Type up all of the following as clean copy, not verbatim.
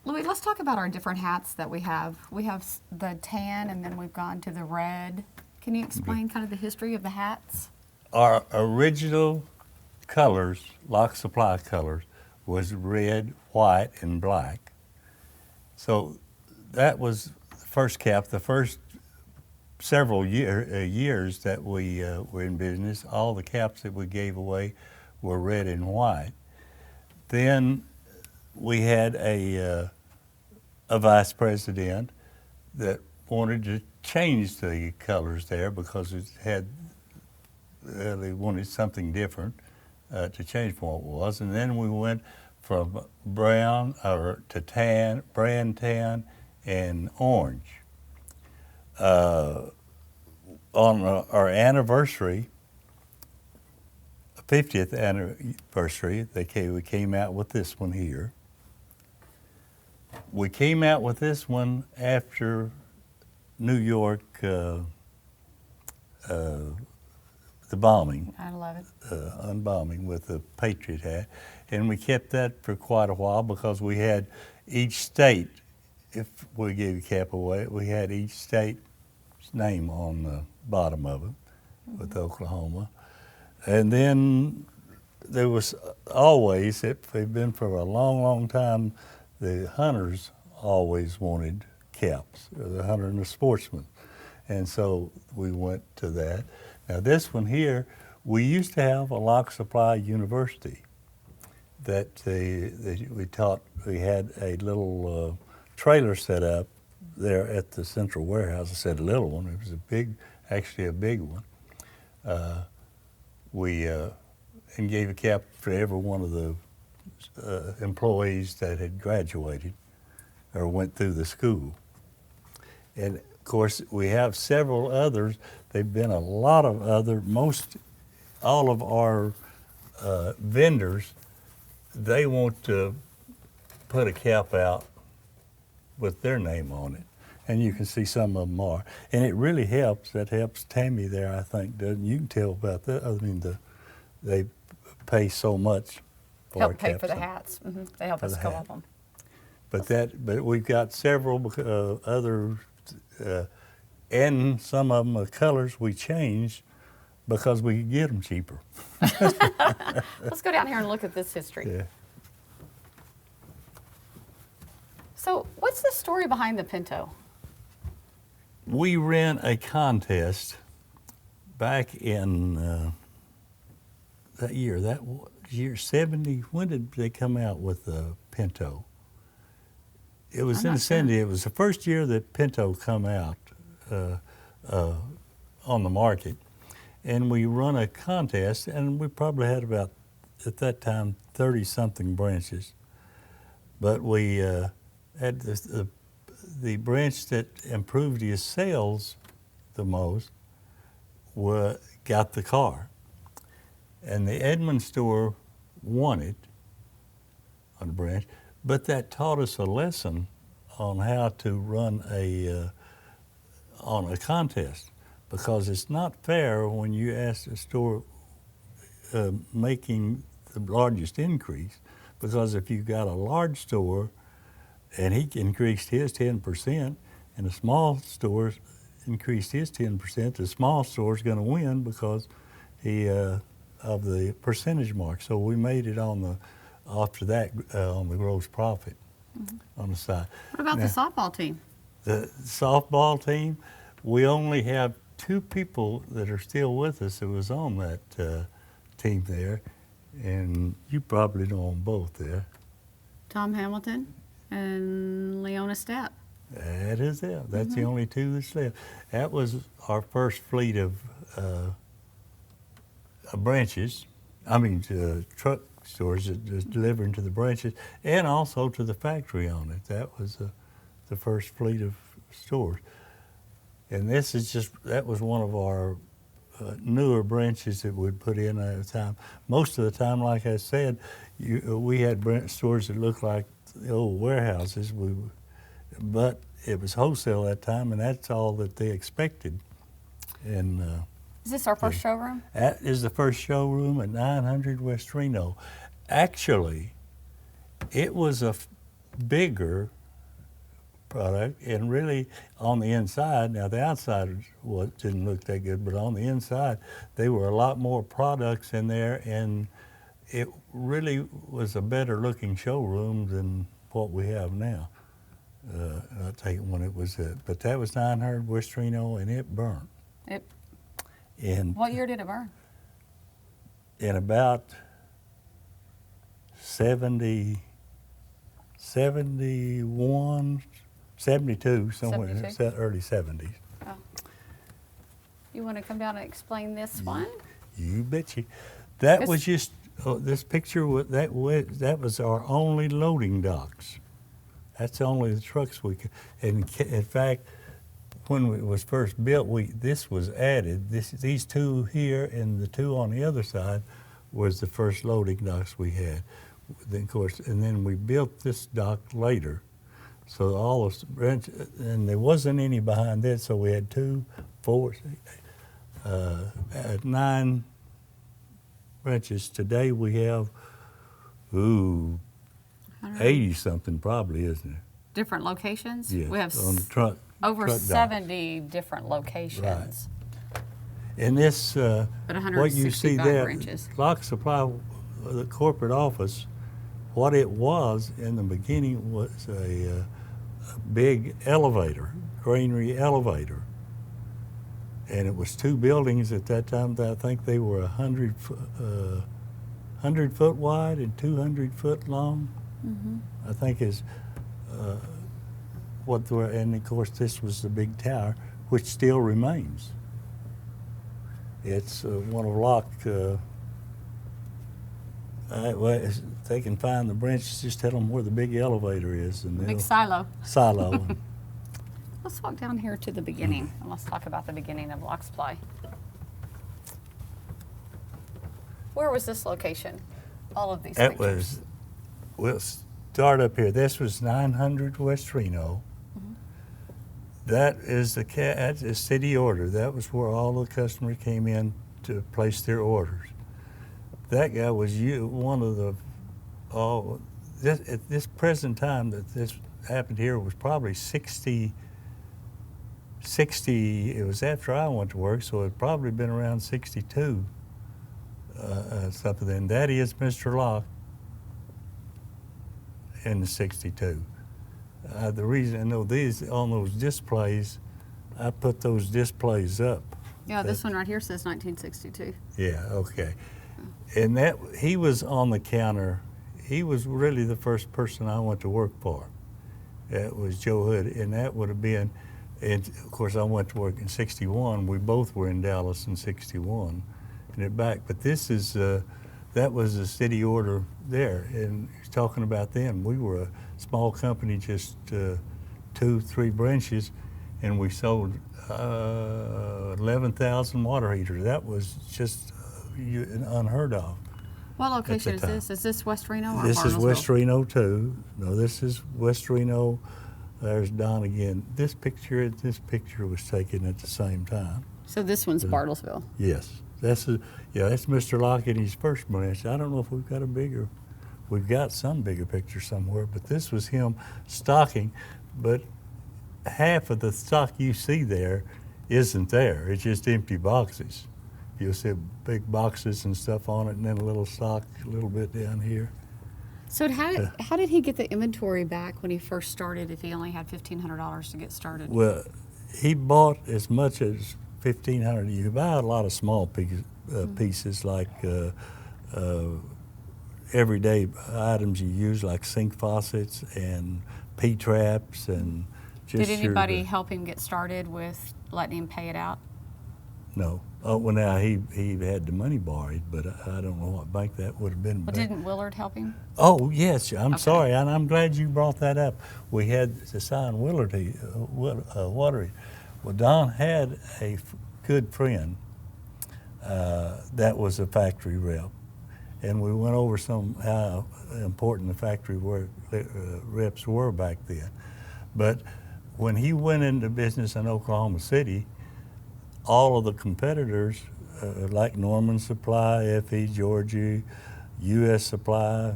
Louis, let's talk about our different hats that we have. We have the tan, and then we've gone to the red. Can you explain kind of the history of the hats? Our original colors, Locke Supply colors, was red, white, and black. So that was the first cap. The first several years that we were in business, all the caps that we gave away were red and white. Then we had a vice president that wanted to change the colors there because it had they wanted something different to change from what it was. And then we went from brown to tan, brand tan, and orange. On our anniversary, 50th anniversary, we came out with this one here. We came out with this one after New York, the bombing. 9/11. Unbombing with the Patriot hat. And we kept that for quite a while because we had each state, if we gave a cap away, we had each state's name on the bottom of it with Oklahoma. And then there was always, they've been for a long, long time, the hunters always wanted caps, the hunter and the sportsman. And so we went to that. Now this one here, we used to have a Locke Supply University that we had a little trailer set up there at the central warehouse. I said a little one, it was actually a big one. We and gave a cap for every one of the employees that had graduated or went through the school. And of course, we have several others. There've been a lot of all of our vendors, they want to put a cap out with their name on it. And you can see some of them are. And it really helps. That helps Tammy there, I think, doesn't you? Can tell about that. I mean, they pay so much for our Help pay caps. for the hats. They help us go up them. But we've got several other, and some of them are colors we changed because we could get them cheaper. Let's go down here and look at this history. Yeah. So what's the story behind the Pinto? We ran a contest back in that year 70. When did they come out with the Pinto? It was in the 70s. It was the first year that Pinto come out on the market. And we run a contest, and we probably had about, at that time, 30-something branches. But we had the branch that improved his sales the most got the car. And the Edmund store won it on the branch, but that taught us a lesson on how to run on a contest, because it's not fair when you ask the store making the largest increase, because if you've got a large store and he increased his 10% and the small store increased his 10%, the small store's going to win because of the percentage mark. So we made it after that on the gross profit on the side. What about the softball team? The softball team, we only have 2 people that are still with us that was on that team there, and you probably know them both there. Tom Hamilton and Leona Stepp. That is it. That's the only 2 that's left. That was our first fleet of branches. Truck stores that was delivering to the branches and also to the factory on it. That was the first fleet of stores. And that was one of our newer branches that we'd put in at a time. Most of the time, like I said, we had stores that looked like the old warehouses, but it was wholesale at that time, and that's all that they expected. And is this our first showroom? That is the first showroom at 900 West Reno. Actually, it was bigger product, and really on the inside, now the outside didn't look that good, but on the inside, there were a lot more products in there, and it really was a better looking showroom than what we have now. I'll tell you when it was it, but that was 900 Westrino, and it burnt. And What year did it burn? in about 70, 71, 72, somewhere in 72? the early 70s. Oh. You want to come down and explain this one? You betcha. That This- was just, this picture, that was our only loading docks. That's only the trucks we could, and in fact, when it was first built, this was added. These two here and the two on the other side was the first loading docks we had. Then, of course, and then we built this dock later. So all those branches, and there wasn't any behind that, so we had 2, 4, 9 branches. Today we have, 80 something probably, isn't it? Different locations? Yeah, We have on the truck. over truck docks. 70 different locations. And this, But what you see 165 there, branches. Locke Supply, the corporate office, what it was in the beginning was a big elevator, granary elevator. And it was 2 buildings at that time. I think they were 100 foot wide and 200 foot long. I think is what they were, and of course this was the big tower, which still remains. It's one of Locke. If they can find the branches, just tell them where the big elevator is, and Big they'll silo. silo. Let's walk down here to the beginning and let's talk about the beginning of Locke Supply. Where was this location? All of these That pictures. was, we'll start up here. This was 900 West Reno. That is that's a city order. That was where all the customers came in to place their orders. That guy was one of the, at this present time that this happened here was probably 60, it was after I went to work, so it probably been around 62, something. And that is Mr. Locke in the 62. The reason I know these, on those displays, I put those displays up. Yeah, this one right here says 1962. Yeah, okay. And that, he was on the counter. He was really the first person I went to work for. That was Joe Hood, and that would have been, and of course I went to work in 61. We both were in Dallas in 61, and it back. But this is, that was a city order there, and he's talking about then. We were a small company, just 2, 3 branches, and we sold 11,000 water heaters. That was just unheard of. What location is time. this? Is this West Reno or This is Bartlesville? West Reno too. No, this is West Reno. There's Don again. This picture and this picture was taken at the same time. So this one's Bartlesville. Yes, that's Mr. Locke in his first branch. I don't know if we've got we've got some bigger picture somewhere, but this was him stocking. But half of the stock you see there isn't there. It's just empty boxes. You'll see big boxes and stuff on it, and then a little stock a little bit down here. So how did he get the inventory back when he first started if he only had $1,500 to get started? Well, he bought as much as 1,500. You could buy a lot of small pieces like everyday items you use, like sink faucets and P-traps and just Did anybody help him get started with letting him pay it out? No. Oh, well, now he had the money borrowed, but I don't know what bank that would have been. Well, didn't Willard help him? Oh, yes. I'm Okay. sorry, and I'm glad you brought that up. We had to sign Willard water. Well, Don had a good friend that was a factory rep, and we went over how important the factory reps were back then. But when he went into business in Oklahoma City, all of the competitors, like Norman Supply, F.E. Georgia, U.S. Supply,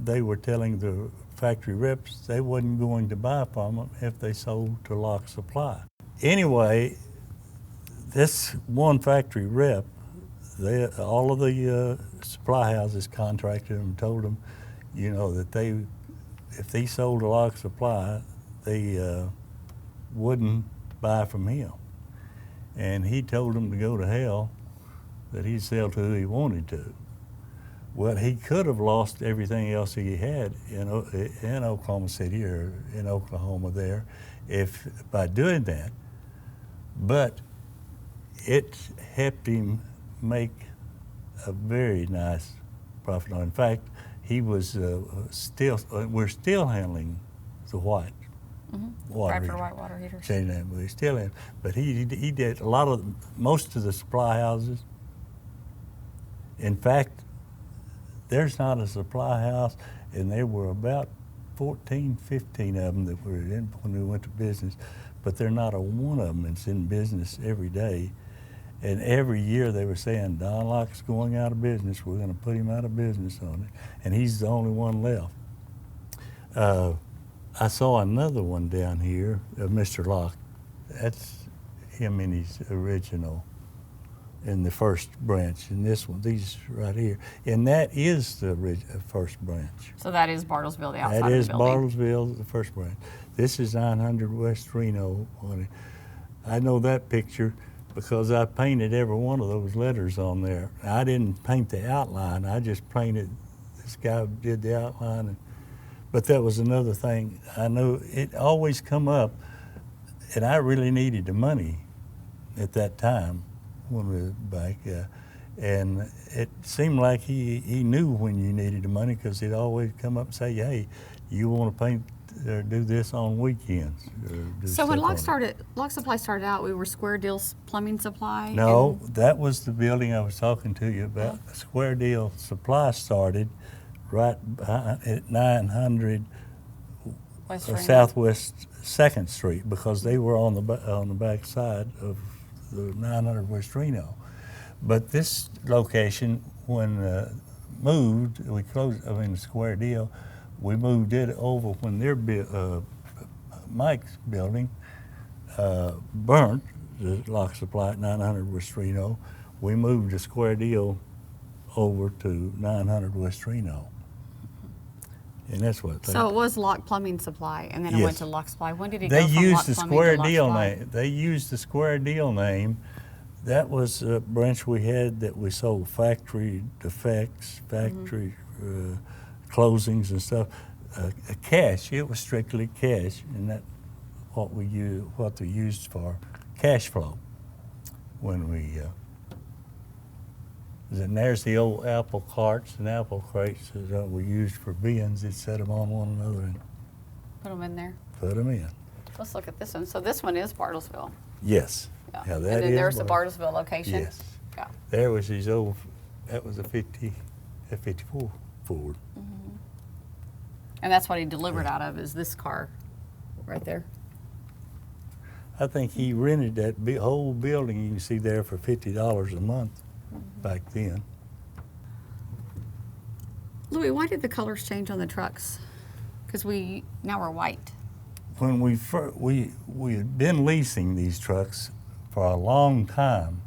they were telling the factory reps, they wasn't going to buy from them if they sold to Locke Supply. Anyway, this one factory rep, all of the supply houses contracted them and told them, you know, that if they sold to Locke Supply, they wouldn't buy from him. And he told them to go to hell, that he'd sell to who he wanted to. Well, he could have lost everything else he had in Oklahoma City or in Oklahoma there by doing that. But it helped him make a very nice profit. In fact, he was we're still handling the white water Bradford heater. white water heaters. We still in, but he did most of the supply houses. In fact, there's not a supply house, and there were about 14, 15 of them that were in when we went to business, but they're not a one of them that's in business every day. And every year they were saying, Don Locke's going out of business. We're going to put him out of business on it. And he's the only one left. I saw another one down here of Mr. Locke. That's him in his original, in the first branch. And this one, these right here. And that is the first branch. So that is Bartlesville, the outside That of is the building. Bartlesville, the first branch. This is 900 West Reno. I know that picture because I painted every one of those letters on there. I didn't paint the outline. I just painted, this guy did the outline. But that was another thing. I know it always come up, and I really needed the money at that time when we were back. And it seemed like he knew when you needed the money because he'd always come up and say, hey, you want to paint or do this on weekends. So when Locke Supply started out, we were Square Deal's plumbing supply? No, that was the building I was talking to you about. Square Deal Supply started right at 900 Southwest 2nd Street because they were on the back side of the 900 West Reno. But this location, when moved, we closed, the Square Deal, we moved it over when their Mike's building burnt, the Locke Supply at 900 West Reno. We moved the Square Deal over to 900 West Reno. And that's what. So it was Locke Plumbing Supply, and then it went to Locke Supply. When did it They go from used Locke the Plumbing Square to Locke Deal Supply? name. They used the Square Deal name. That was a branch we had that we sold factory defects, factory closings and stuff. Cash. It was strictly cash, and that what they used for cash flow. When we and there's the old apple carts and apple crates that we used for bins. They'd set them on one another and Put them in there. put them in. Let's look at this one. So this one is Bartlesville. Yes. Yeah. Yeah, And that then is there's the Bartlesville location. Yes. Yeah. There was his old. That was a 54 Ford. And that's what he delivered out of, is this car right there. I think he rented that whole building you can see there for $50 a month back then. Louis, why did the colors change on the trucks? Because now we're white. When we had been leasing these trucks for a long time,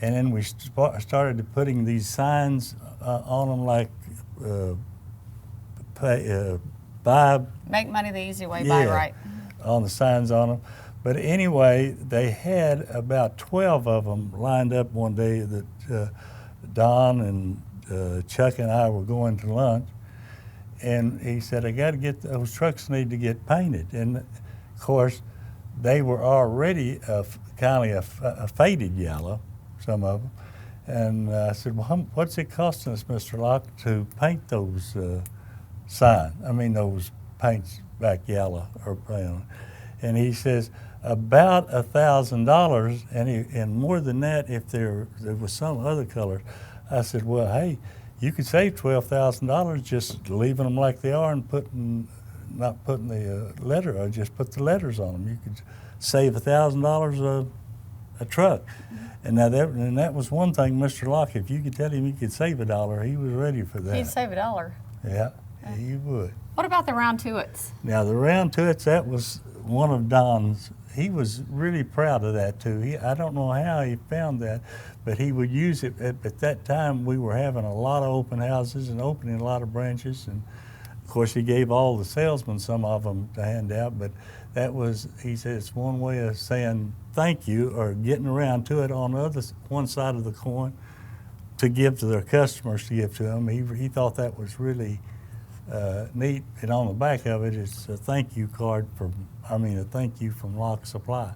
and then we started putting these signs on them like buy. Make money the easy way, buy right. On the signs on them. But anyway, they had about 12 of them lined up one day that Don and Chuck and I were going to lunch. And he said, I got to get, those trucks need to get painted. And of course, they were already kind of a faded yellow, some of them. And I said, well, what's it costing us, Mr. Locke, to paint those those paints back yellow or brown? And he says, about $1,000, and more than that if there was some other color. I said, well, hey, you could save $12,000 just leaving them like they are and not putting the letter, or just put the letters on them. You could save $1,000 a truck. And now that was one thing, Mr. Locke, if you could tell him he could save $1, he was ready for that. He'd save $1. Yeah, He would. What about the round tuits? Now the round tuits, that was one of Don's. He was really proud of that too. I don't know how he found that, but he would use it. At that time, we were having a lot of open houses and opening a lot of branches, and of course he gave all the salesmen some of them to hand out. But that was, he said, it's one way of saying thank you or getting around to it on the other one side of the coin to give to their customers, to give to them. He thought that was really neat, and on the back of it, it's a thank you card a thank you from Locke Supply.